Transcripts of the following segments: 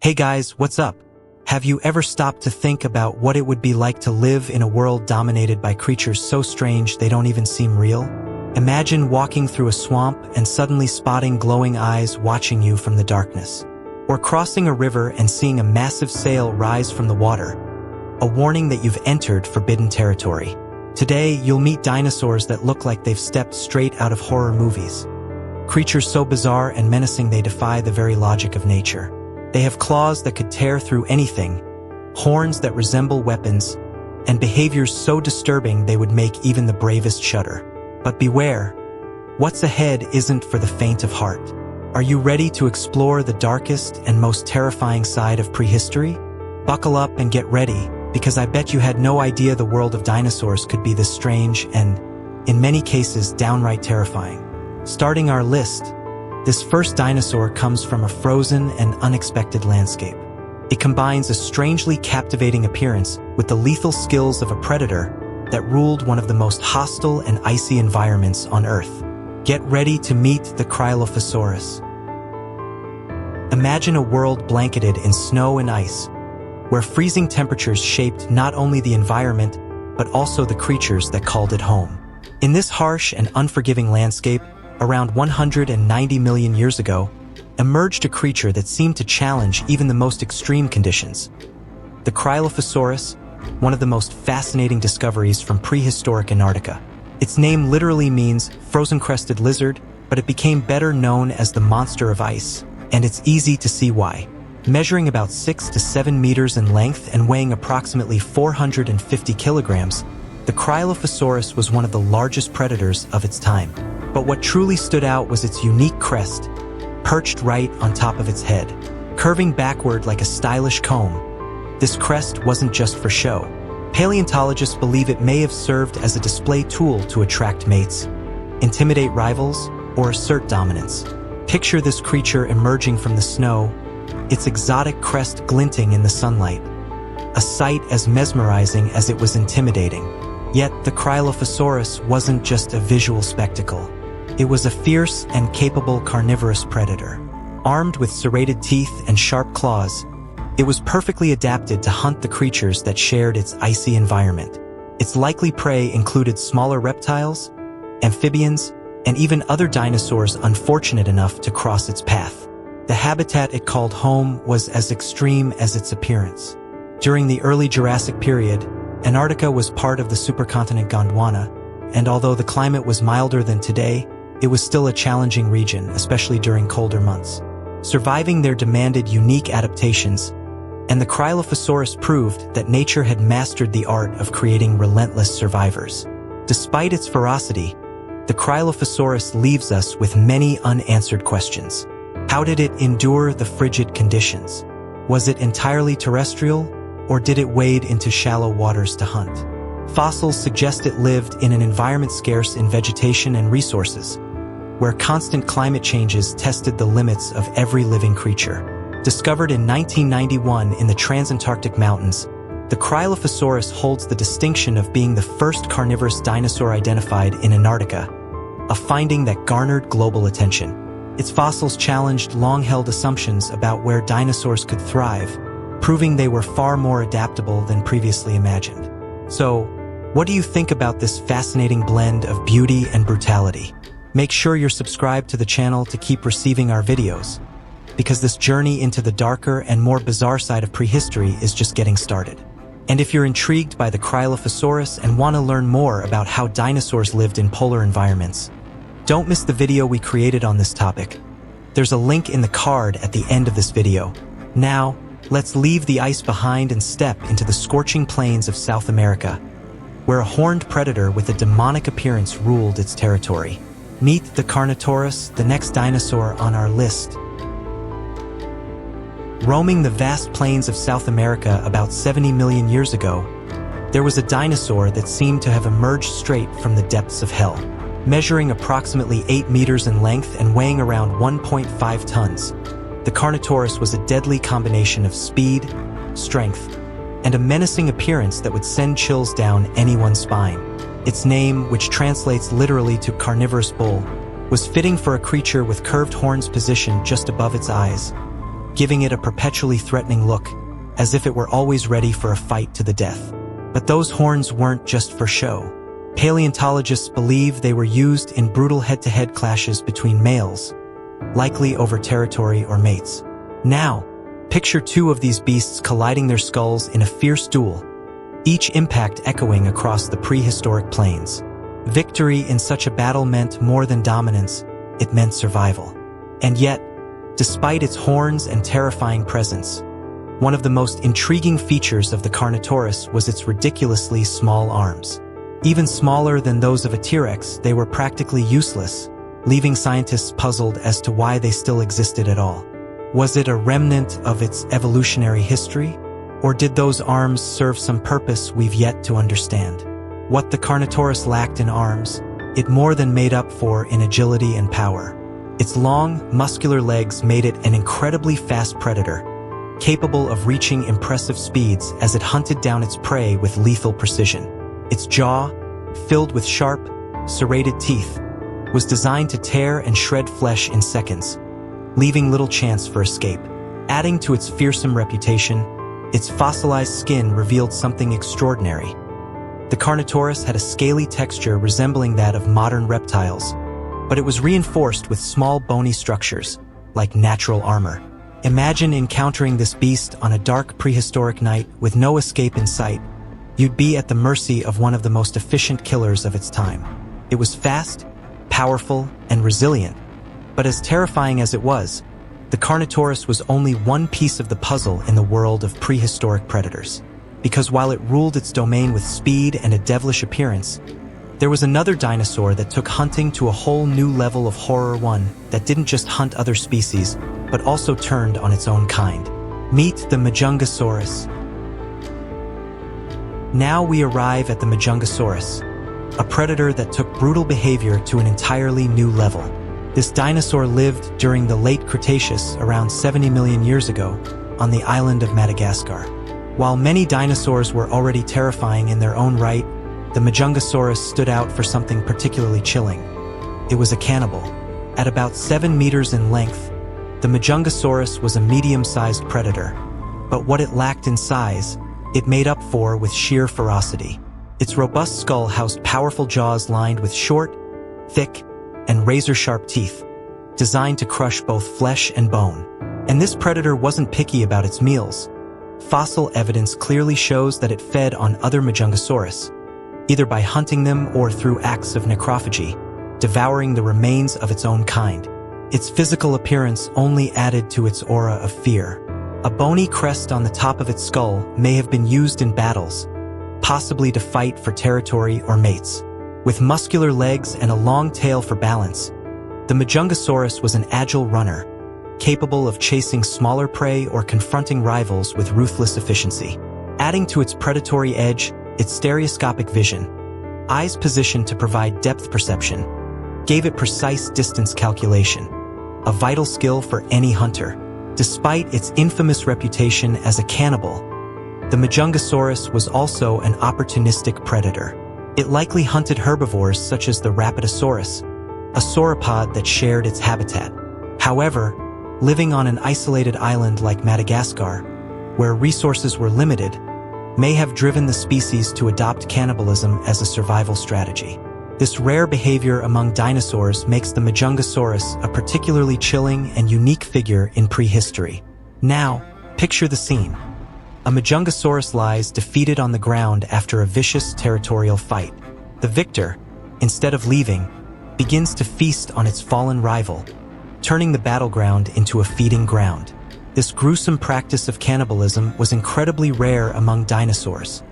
Hey guys, what's up? Have you ever stopped to think about what it would be like to live in a world dominated by creatures so strange they don't even seem real? Imagine walking through a swamp and suddenly spotting glowing eyes watching you from the darkness. Or crossing a river and seeing a massive sail rise from the water, a warning that you've entered forbidden territory. Today, you'll meet dinosaurs that look like they've stepped straight out of horror movies. Creatures so bizarre and menacing they defy the very logic of nature. They have claws that could tear through anything, horns that resemble weapons, and behaviors so disturbing they would make even the bravest shudder. But beware, what's ahead isn't for the faint of heart. Are you ready to explore the darkest and most terrifying side of prehistory? Buckle up and get ready, because I bet you had no idea the world of dinosaurs could be this strange and, in many cases, downright terrifying. Starting our list, this first dinosaur comes from a frozen and unexpected landscape. It combines a strangely captivating appearance with the lethal skills of a predator that ruled one of the most hostile and icy environments on Earth. Get ready to meet the Cryolophosaurus. Imagine a world blanketed in snow and ice, where freezing temperatures shaped not only the environment, but also the creatures that called it home. In this harsh and unforgiving landscape, around 190 million years ago, emerged a creature that seemed to challenge even the most extreme conditions. The Cryolophosaurus, one of the most fascinating discoveries from prehistoric Antarctica. Its name literally means frozen-crested lizard, but it became better known as the monster of ice, and it's easy to see why. Measuring about 6 to 7 meters in length and weighing approximately 450 kilograms, the Cryolophosaurus was one of the largest predators of its time. But what truly stood out was its unique crest, perched right on top of its head, curving backward like a stylish comb. This crest wasn't just for show. Paleontologists believe it may have served as a display tool to attract mates, intimidate rivals, or assert dominance. Picture this creature emerging from the snow, its exotic crest glinting in the sunlight, a sight as mesmerizing as it was intimidating. Yet the Cryolophosaurus wasn't just a visual spectacle. It was a fierce and capable carnivorous predator. Armed with serrated teeth and sharp claws, it was perfectly adapted to hunt the creatures that shared its icy environment. Its likely prey included smaller reptiles, amphibians, and even other dinosaurs unfortunate enough to cross its path. The habitat it called home was as extreme as its appearance. During the early Jurassic period, Antarctica was part of the supercontinent Gondwana, and although the climate was milder than today, it was still a challenging region, especially during colder months. Surviving there demanded unique adaptations, and the Cryolophosaurus proved that nature had mastered the art of creating relentless survivors. Despite its ferocity, the Cryolophosaurus leaves us with many unanswered questions. How did it endure the frigid conditions? Was it entirely terrestrial, or did it wade into shallow waters to hunt? Fossils suggest it lived in an environment scarce in vegetation and resources, where constant climate changes tested the limits of every living creature. Discovered in 1991 in the Transantarctic Mountains, the Cryolophosaurus holds the distinction of being the first carnivorous dinosaur identified in Antarctica, a finding that garnered global attention. Its fossils challenged long-held assumptions about where dinosaurs could thrive, proving they were far more adaptable than previously imagined. So, what do you think about this fascinating blend of beauty and brutality? Make sure you're subscribed to the channel to keep receiving our videos, because this journey into the darker and more bizarre side of prehistory is just getting started. And if you're intrigued by the Cryolophosaurus and want to learn more about how dinosaurs lived in polar environments, don't miss the video we created on this topic. There's a link in the card at the end of this video. Now, let's leave the ice behind and step into the scorching plains of South America, where a horned predator with a demonic appearance ruled its territory. Meet the Carnotaurus, the next dinosaur on our list. Roaming the vast plains of South America about 70 million years ago, there was a dinosaur that seemed to have emerged straight from the depths of hell. Measuring approximately 8 meters in length and weighing around 1.5 tons, the Carnotaurus was a deadly combination of speed, strength, and a menacing appearance that would send chills down anyone's spine. Its name, which translates literally to carnivorous bull, was fitting for a creature with curved horns positioned just above its eyes. giving it a perpetually threatening look, as if it were always ready for a fight to the death. But those horns weren't just for show. Paleontologists believe they were used in brutal head-to-head clashes between males, likely over territory or mates. Now, picture two of these beasts colliding their skulls in a fierce duel, each impact echoing across the prehistoric plains. Victory in such a battle meant more than dominance, it meant survival. And yet, despite its horns and terrifying presence, one of the most intriguing features of the Carnotaurus was its ridiculously small arms. Even smaller than those of a T-Rex, they were practically useless, leaving scientists puzzled as to why they still existed at all. Was it a remnant of its evolutionary history? Or did those arms serve some purpose we've yet to understand? What the Carnotaurus lacked in arms, it more than made up for in agility and power. Its long, muscular legs made it an incredibly fast predator, capable of reaching impressive speeds as it hunted down its prey with lethal precision. Its jaw, filled with sharp, serrated teeth, was designed to tear and shred flesh in seconds, leaving little chance for escape. Adding to its fearsome reputation, its fossilized skin revealed something extraordinary. The Carnotaurus had a scaly texture resembling that of modern reptiles, but it was reinforced with small bony structures, like natural armor. Imagine encountering this beast on a dark prehistoric night with no escape in sight. You'd be at the mercy of one of the most efficient killers of its time. It was fast, powerful, and resilient, but as terrifying as it was, the Carnotaurus was only one piece of the puzzle in the world of prehistoric predators. Because while it ruled its domain with speed and a devilish appearance, there was another dinosaur that took hunting to a whole new level of horror, one that didn't just hunt other species, but also turned on its own kind. Meet the Majungasaurus. Now we arrive at the Majungasaurus, a predator that took brutal behavior to an entirely new level. This dinosaur lived during the late Cretaceous, around 70 million years ago, on the island of Madagascar. While many dinosaurs were already terrifying in their own right, the Majungasaurus stood out for something particularly chilling. It was a cannibal. At about 7 meters in length, the Majungasaurus was a medium-sized predator, but what it lacked in size, it made up for with sheer ferocity. Its robust skull housed powerful jaws lined with short, thick, and razor-sharp teeth, designed to crush both flesh and bone. And this predator wasn't picky about its meals. Fossil evidence clearly shows that it fed on other Majungasaurus, either by hunting them or through acts of necrophagy, devouring the remains of its own kind. Its physical appearance only added to its aura of fear. A bony crest on the top of its skull may have been used in battles, possibly to fight for territory or mates. With muscular legs and a long tail for balance, the Majungasaurus was an agile runner, capable of chasing smaller prey or confronting rivals with ruthless efficiency. Adding to its predatory edge, its stereoscopic vision, eyes positioned to provide depth perception, gave it precise distance calculation, a vital skill for any hunter. Despite its infamous reputation as a cannibal, the Majungasaurus was also an opportunistic predator. It likely hunted herbivores such as the Rapidosaurus, a sauropod that shared its habitat. However, living on an isolated island like Madagascar, where resources were limited, may have driven the species to adopt cannibalism as a survival strategy. This rare behavior among dinosaurs makes the Majungasaurus a particularly chilling and unique figure in prehistory. Now, picture the scene. A Majungasaurus lies defeated on the ground after a vicious territorial fight. The victor, instead of leaving, begins to feast on its fallen rival, turning the battleground into a feeding ground. This gruesome practice of cannibalism was incredibly rare among dinosaurs,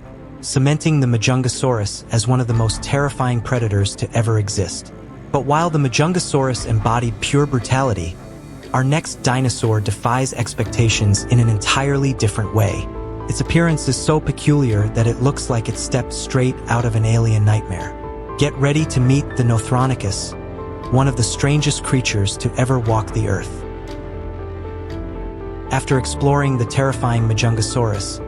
cementing the Majungasaurus as one of the most terrifying predators to ever exist. But while the Majungasaurus embodied pure brutality, our next dinosaur defies expectations in an entirely different way. Its appearance is so peculiar that it looks like it stepped straight out of an alien nightmare. Get ready to meet the Nothronicus, one of the strangest creatures to ever walk the earth. After exploring the terrifying Majungasaurus,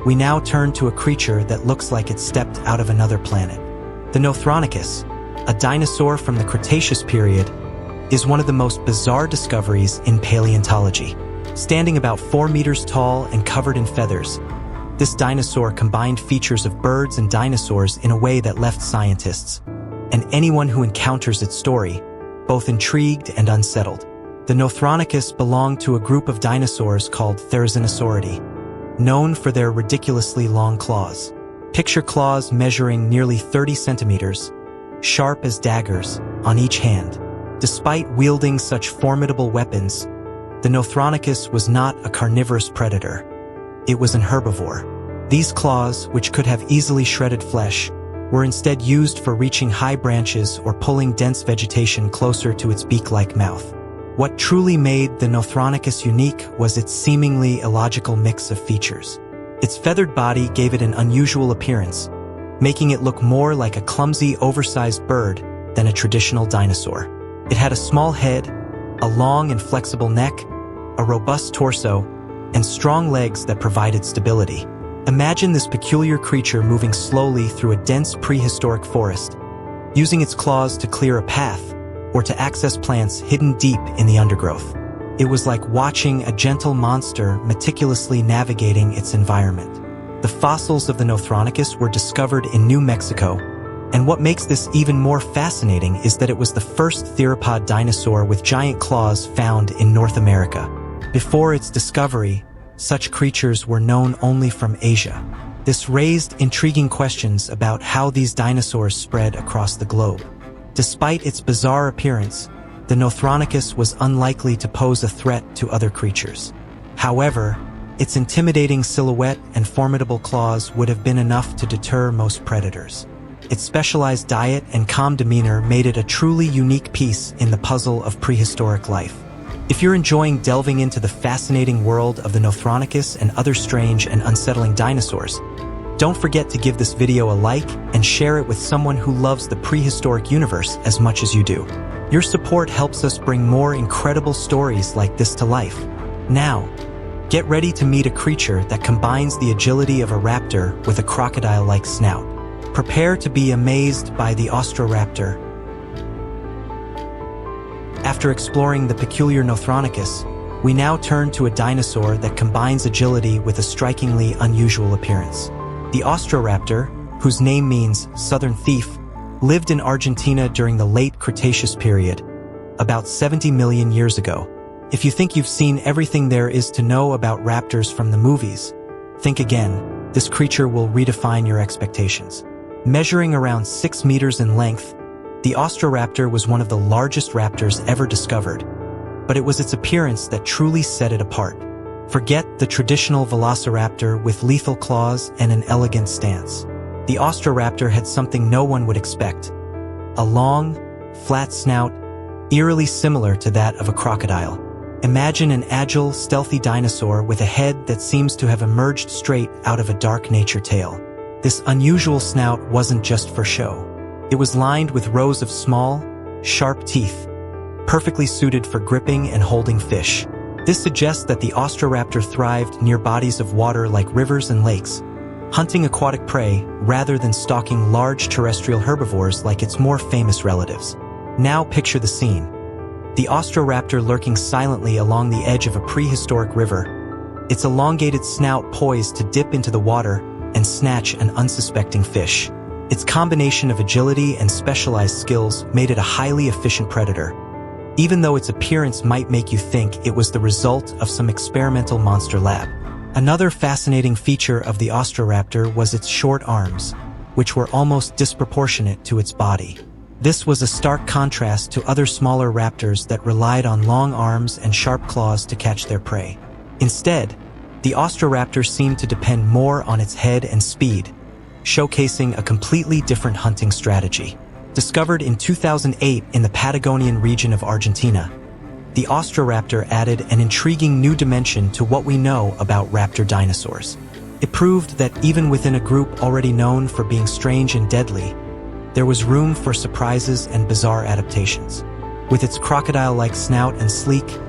we now turn to a creature that looks like it stepped out of another planet. The Nothronicus, a dinosaur from the Cretaceous period, is one of the most bizarre discoveries in paleontology. Standing about 4 meters tall and covered in feathers, this dinosaur combined features of birds and dinosaurs in a way that left scientists, and anyone who encounters its story, both intrigued and unsettled. The Nothronicus belonged to a group of dinosaurs called Therizinosauridae, known for their ridiculously long claws. Picture claws measuring nearly 30 centimeters, sharp as daggers, on each hand. Despite wielding such formidable weapons, the Nothronicus was not a carnivorous predator. It was an herbivore. These claws, which could have easily shredded flesh, were instead used for reaching high branches or pulling dense vegetation closer to its beak-like mouth. What truly made the Nothronicus unique was its seemingly illogical mix of features. Its feathered body gave it an unusual appearance, making it look more like a clumsy, oversized bird than a traditional dinosaur. It had a small head, a long and flexible neck, a robust torso, and strong legs that provided stability. Imagine this peculiar creature moving slowly through a dense prehistoric forest, using its claws to clear a path or to access plants hidden deep in the undergrowth. It was like watching a gentle monster meticulously navigating its environment. The fossils of the Nothronicus were discovered in New Mexico, and what makes this even more fascinating is that it was the first theropod dinosaur with giant claws found in North America. Before its discovery, such creatures were known only from Asia. This raised intriguing questions about how these dinosaurs spread across the globe. Despite its bizarre appearance, the Nothronicus was unlikely to pose a threat to other creatures. However, its intimidating silhouette and formidable claws would have been enough to deter most predators. Its specialized diet and calm demeanor made it a truly unique piece in the puzzle of prehistoric life. If you're enjoying delving into the fascinating world of the Nothronicus and other strange and unsettling dinosaurs, don't forget to give this video a like and share it with someone who loves the prehistoric universe as much as you do. Your support helps us bring more incredible stories like this to life. Now, get ready to meet a creature that combines the agility of a raptor with a crocodile-like snout. Prepare to be amazed by the Austroraptor. After exploring the peculiar Nothronicus, we now turn to a dinosaur that combines agility with a strikingly unusual appearance. The Austroraptor, whose name means southern thief, lived in Argentina during the late Cretaceous period, about 70 million years ago. If you think you've seen everything there is to know about raptors from the movies, think again. This creature will redefine your expectations. Measuring around 6 meters in length, the Austroraptor was one of the largest raptors ever discovered, but it was its appearance that truly set it apart. Forget the traditional velociraptor with lethal claws and an elegant stance. The Austroraptor had something no one would expect: a long, flat snout, eerily similar to that of a crocodile. Imagine an agile, stealthy dinosaur with a head that seems to have emerged straight out of a dark nature tale. This unusual snout wasn't just for show. It was lined with rows of small, sharp teeth, perfectly suited for gripping and holding fish. This suggests that the Austroraptor thrived near bodies of water like rivers and lakes, hunting aquatic prey rather than stalking large terrestrial herbivores like its more famous relatives. Now picture the scene. The Austroraptor lurking silently along the edge of a prehistoric river, its elongated snout poised to dip into the water and snatch an unsuspecting fish. Its combination of agility and specialized skills made it a highly efficient predator, even though its appearance might make you think it was the result of some experimental monster lab. Another fascinating feature of the Austroraptor was its short arms, which were almost disproportionate to its body. This was a stark contrast to other smaller raptors that relied on long arms and sharp claws to catch their prey. Instead, the Austroraptor seemed to depend more on its head and speed, showcasing a completely different hunting strategy. Discovered in 2008 in the Patagonian region of Argentina, the Austroraptor added an intriguing new dimension to what we know about raptor dinosaurs. It proved that even within a group already known for being strange and deadly, there was room for surprises and bizarre adaptations. With its crocodile-like snout and sleek,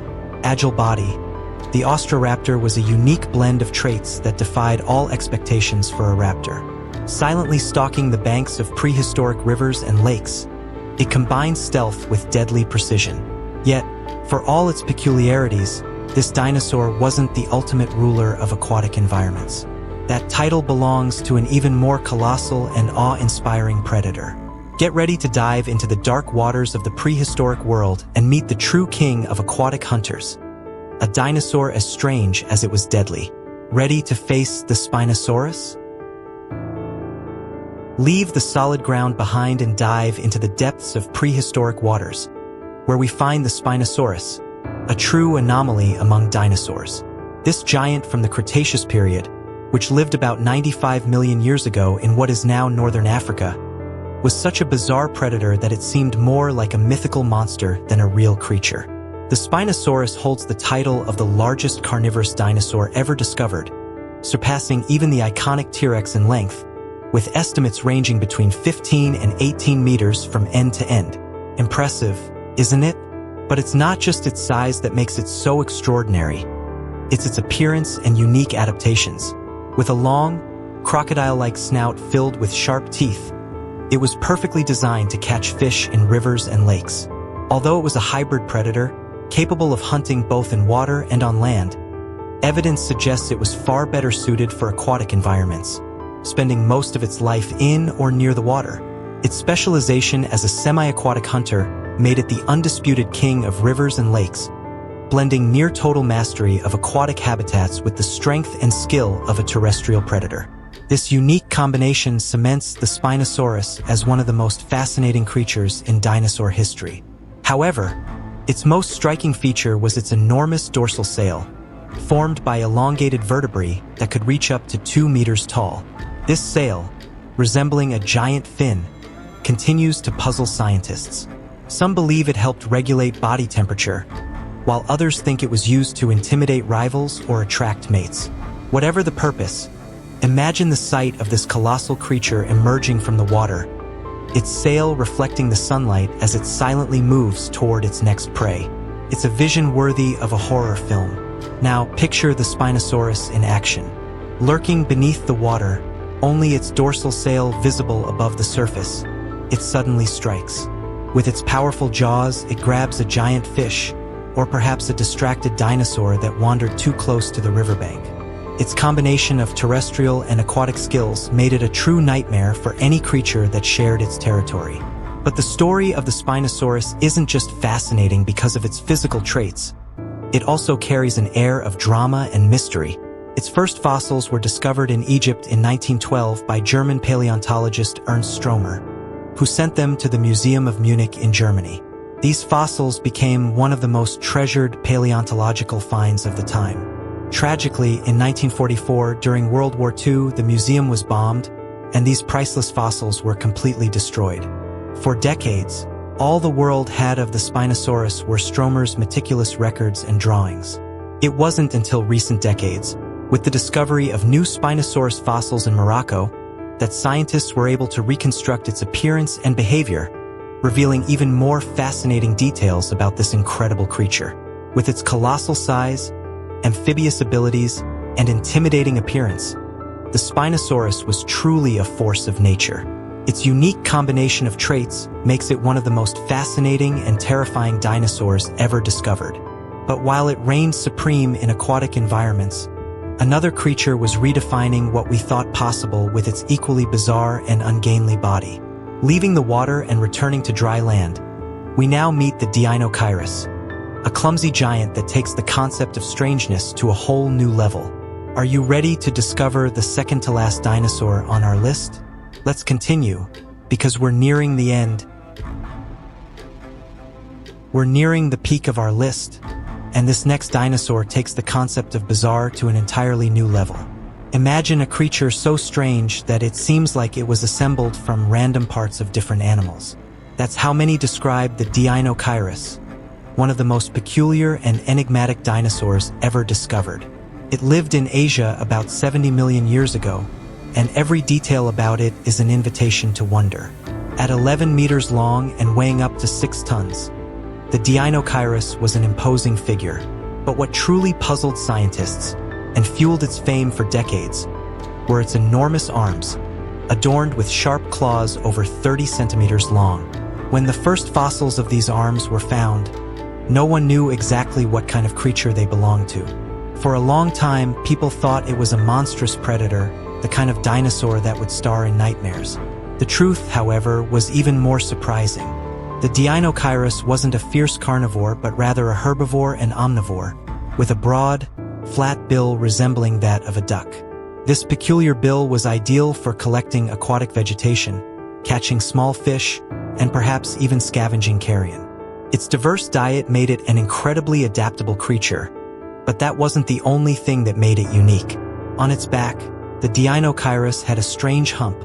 agile body, the Austroraptor was a unique blend of traits that defied all expectations for a raptor. Silently stalking the banks of prehistoric rivers and lakes, it combined stealth with deadly precision. Yet, for all its peculiarities, this dinosaur wasn't the ultimate ruler of aquatic environments. That title belongs to an even more colossal and awe-inspiring predator. Get ready to dive into the dark waters of the prehistoric world and meet the true king of aquatic hunters. A dinosaur as strange as it was deadly. Ready to face the Spinosaurus? Leave the solid ground behind and dive into the depths of prehistoric waters, where we find the Spinosaurus, a true anomaly among dinosaurs. This giant from the Cretaceous period, which lived about 95 million years ago in what is now northern Africa, was such a bizarre predator that it seemed more like a mythical monster than a real creature. The Spinosaurus holds the title of the largest carnivorous dinosaur ever discovered, surpassing even the iconic T-Rex in length, with estimates ranging between 15 and 18 meters from end to end. Impressive, isn't it? But it's not just its size that makes it so extraordinary. It's its appearance and unique adaptations. With a long, crocodile-like snout filled with sharp teeth, it was perfectly designed to catch fish in rivers and lakes. Although it was a hybrid predator, capable of hunting both in water and on land, evidence suggests it was far better suited for aquatic environments, spending most of its life in or near the water. Its specialization as a semi-aquatic hunter made it the undisputed king of rivers and lakes, blending near-total mastery of aquatic habitats with the strength and skill of a terrestrial predator. This unique combination cements the Spinosaurus as one of the most fascinating creatures in dinosaur history. However, its most striking feature was its enormous dorsal sail, formed by elongated vertebrae that could reach up to 2 meters tall. This sail, resembling a giant fin, continues to puzzle scientists. Some believe it helped regulate body temperature, while others think it was used to intimidate rivals or attract mates. Whatever the purpose, imagine the sight of this colossal creature emerging from the water, its sail reflecting the sunlight as it silently moves toward its next prey. It's a vision worthy of a horror film. Now picture the Spinosaurus in action. Lurking beneath the water, only its dorsal sail visible above the surface, it suddenly strikes. With its powerful jaws, it grabs a giant fish, or perhaps a distracted dinosaur that wandered too close to the riverbank. Its combination of terrestrial and aquatic skills made it a true nightmare for any creature that shared its territory. But the story of the Spinosaurus isn't just fascinating because of its physical traits. It also carries an air of drama and mystery. Its first fossils were discovered in Egypt in 1912 by German paleontologist Ernst Stromer, who sent them to the Museum of Munich in Germany. These fossils became one of the most treasured paleontological finds of the time. Tragically, in 1944, during World War II, the museum was bombed, and these priceless fossils were completely destroyed. For decades, all the world had of the Spinosaurus were Stromer's meticulous records and drawings. It wasn't until recent decades, with the discovery of new Spinosaurus fossils in Morocco, that scientists were able to reconstruct its appearance and behavior, revealing even more fascinating details about this incredible creature. With its colossal size, amphibious abilities, and intimidating appearance, the Spinosaurus was truly a force of nature. Its unique combination of traits makes it one of the most fascinating and terrifying dinosaurs ever discovered. But while it reigned supreme in aquatic environments, another creature was redefining what we thought possible with its equally bizarre and ungainly body. Leaving the water and returning to dry land, we now meet the Dinosaurs, a clumsy giant that takes the concept of strangeness to a whole new level. Are you ready to discover the second-to-last dinosaur on our list? Let's continue, because we're nearing the end. We're nearing the peak of our list, and this next dinosaur takes the concept of bizarre to an entirely new level. Imagine a creature so strange that it seems like it was assembled from random parts of different animals. That's how many describe the Dinosaurs, one of the most peculiar and enigmatic dinosaurs ever discovered. It lived in Asia about 70 million years ago, and every detail about it is an invitation to wonder. At 11 meters long and weighing up to 6 tons, the Dinosaurus was an imposing figure. But what truly puzzled scientists and fueled its fame for decades were its enormous arms, adorned with sharp claws over 30 centimeters long. When the first fossils of these arms were found, No one knew exactly what kind of creature they belonged to. For a long time, people thought it was a monstrous predator, the kind of dinosaur that would star in nightmares. The truth, however, was even more surprising. The Dinosaurs wasn't a fierce carnivore, but rather a herbivore and omnivore, with a broad, flat bill resembling that of a duck. This peculiar bill was ideal for collecting aquatic vegetation, catching small fish, and perhaps even scavenging carrion. Its diverse diet made it an incredibly adaptable creature, but that wasn't the only thing that made it unique. On its back, the Dinosaurs had a strange hump,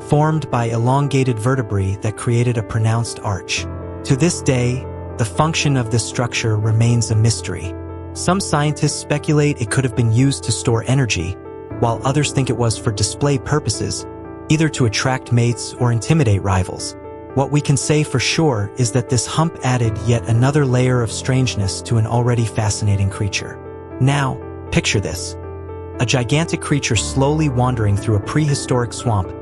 formed by elongated vertebrae that created a pronounced arch. To this day, the function of this structure remains a mystery. Some scientists speculate it could have been used to store energy, while others think it was for display purposes, either to attract mates or intimidate rivals. What we can say for sure is that this hump added yet another layer of strangeness to an already fascinating creature. Now, picture this. A gigantic creature slowly wandering through a prehistoric swamp,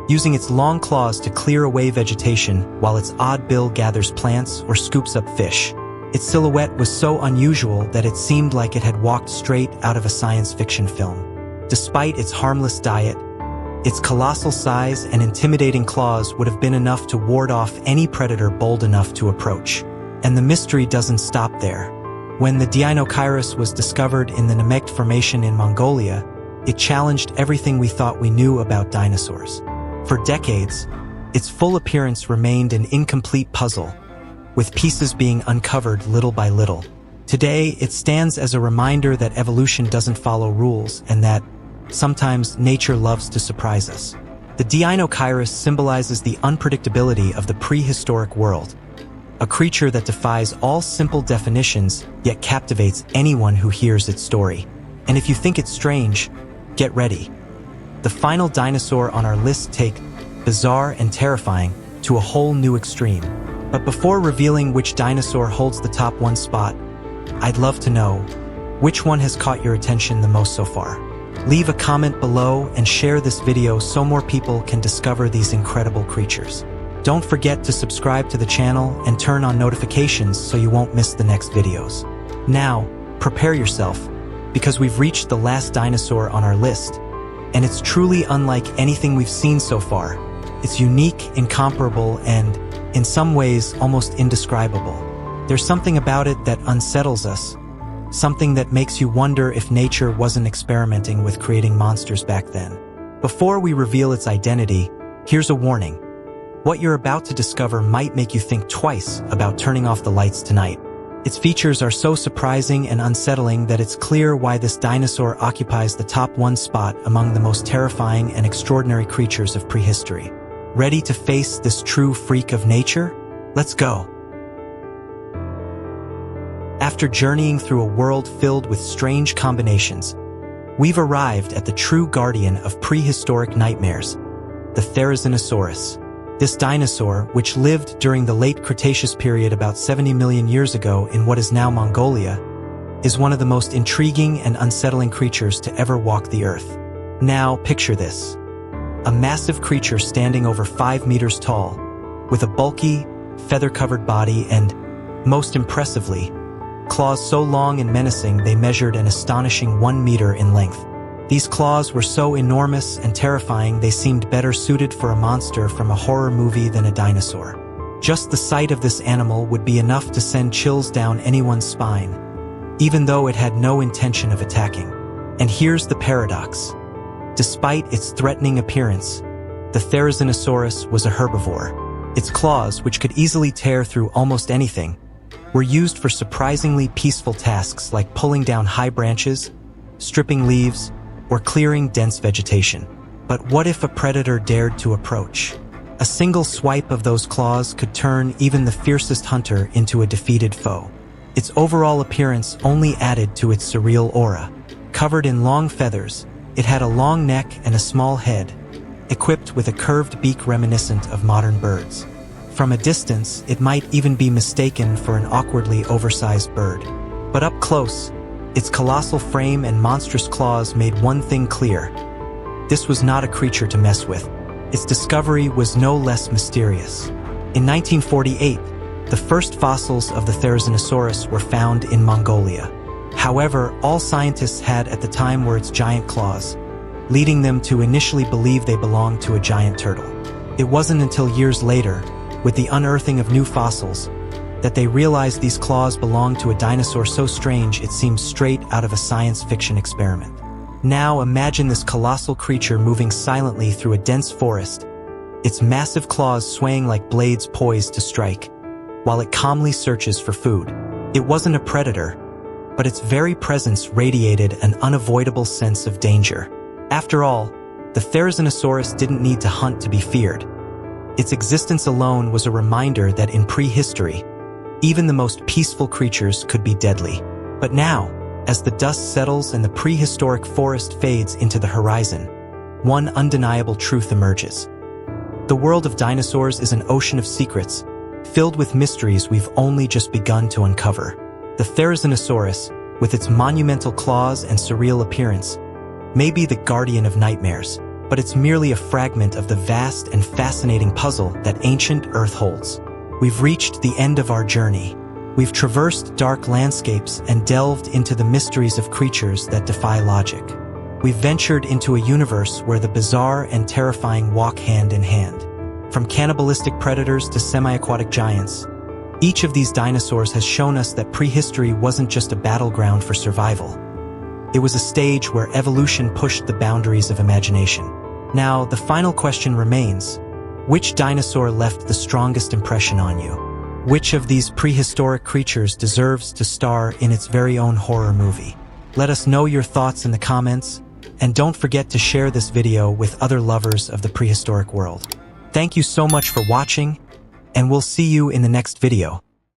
using its long claws to clear away vegetation while its odd bill gathers plants or scoops up fish. Its silhouette was so unusual that it seemed like it had walked straight out of a science fiction film. Despite its harmless diet, its colossal size and intimidating claws would have been enough to ward off any predator bold enough to approach. And the mystery doesn't stop there. When the Dinosaurs was discovered in the Nemegt Formation in Mongolia, it challenged everything we thought we knew about dinosaurs. For decades, its full appearance remained an incomplete puzzle, with pieces being uncovered little by little. Today, it stands as a reminder that evolution doesn't follow rules and that, sometimes, nature loves to surprise us. The Dinosaurs symbolizes the unpredictability of the prehistoric world, a creature that defies all simple definitions yet captivates anyone who hears its story. And if you think it's strange, get ready. The final dinosaur on our list takes bizarre and terrifying to a whole new extreme. But before revealing which dinosaur holds the top one spot, I'd love to know, which one has caught your attention the most so far? Leave a comment below and share this video so more people can discover these incredible creatures. Don't forget to subscribe to the channel and turn on notifications so you won't miss the next videos. Now, prepare yourself, because we've reached the last dinosaur on our list. And it's truly unlike anything we've seen so far. It's unique, incomparable, and, in some ways, almost indescribable. There's something about it that unsettles us, something that makes you wonder if nature wasn't experimenting with creating monsters back then. Before we reveal its identity, here's a warning. What you're about to discover might make you think twice about turning off the lights tonight. Its features are so surprising and unsettling that it's clear why this dinosaur occupies the top one spot among the most terrifying and extraordinary creatures of prehistory. Ready to face this true freak of nature? Let's go! After journeying through a world filled with strange combinations, we've arrived at the true guardian of prehistoric nightmares, the Therizinosaurus. This dinosaur, which lived during the late Cretaceous period about 70 million years ago in what is now Mongolia, is one of the most intriguing and unsettling creatures to ever walk the earth. Now, picture this. A massive creature standing over 5 meters tall, with a bulky, feather-covered body and, most impressively, claws so long and menacing they measured an astonishing 1 meter in length. These claws were so enormous and terrifying they seemed better suited for a monster from a horror movie than a dinosaur. Just the sight of this animal would be enough to send chills down anyone's spine, even though it had no intention of attacking. And here's the paradox. Despite its threatening appearance, the Therizinosaurus was a herbivore. Its claws, which could easily tear through almost anything, were used for surprisingly peaceful tasks like pulling down high branches, stripping leaves, or clearing dense vegetation. But what if a predator dared to approach? A single swipe of those claws could turn even the fiercest hunter into a defeated foe. Its overall appearance only added to its surreal aura. Covered in long feathers, it had a long neck and a small head, equipped with a curved beak reminiscent of modern birds. From a distance, it might even be mistaken for an awkwardly oversized bird. But up close, its colossal frame and monstrous claws made one thing clear. This was not a creature to mess with. Its discovery was no less mysterious. In 1948, The first fossils of the Therizinosaurus were found in Mongolia. However, all scientists had at the time were its giant claws, leading them to initially believe they belonged to a giant turtle. It wasn't until years later, with the unearthing of new fossils, that they realized these claws belonged to a dinosaur so strange it seemed straight out of a science fiction experiment. Now imagine this colossal creature moving silently through a dense forest, its massive claws swaying like blades poised to strike, while it calmly searches for food. It wasn't a predator, but its very presence radiated an unavoidable sense of danger. After all, the Therizinosaurus didn't need to hunt to be feared. Its existence alone was a reminder that in prehistory, even the most peaceful creatures could be deadly. But now, as the dust settles and the prehistoric forest fades into the horizon, one undeniable truth emerges. The world of dinosaurs is an ocean of secrets, filled with mysteries we've only just begun to uncover. The Therizinosaurus, with its monumental claws and surreal appearance, may be the guardian of nightmares, but it's merely a fragment of the vast and fascinating puzzle that ancient Earth holds. We've reached the end of our journey. We've traversed dark landscapes and delved into the mysteries of creatures that defy logic. We've ventured into a universe where the bizarre and terrifying walk hand in hand. From cannibalistic predators to semi-aquatic giants, each of these dinosaurs has shown us that prehistory wasn't just a battleground for survival. It was a stage where evolution pushed the boundaries of imagination. Now, the final question remains: which dinosaur left the strongest impression on you? Which of these prehistoric creatures deserves to star in its very own horror movie? Let us know your thoughts in the comments, and don't forget to share this video with other lovers of the prehistoric world. Thank you so much for watching, and we'll see you in the next video.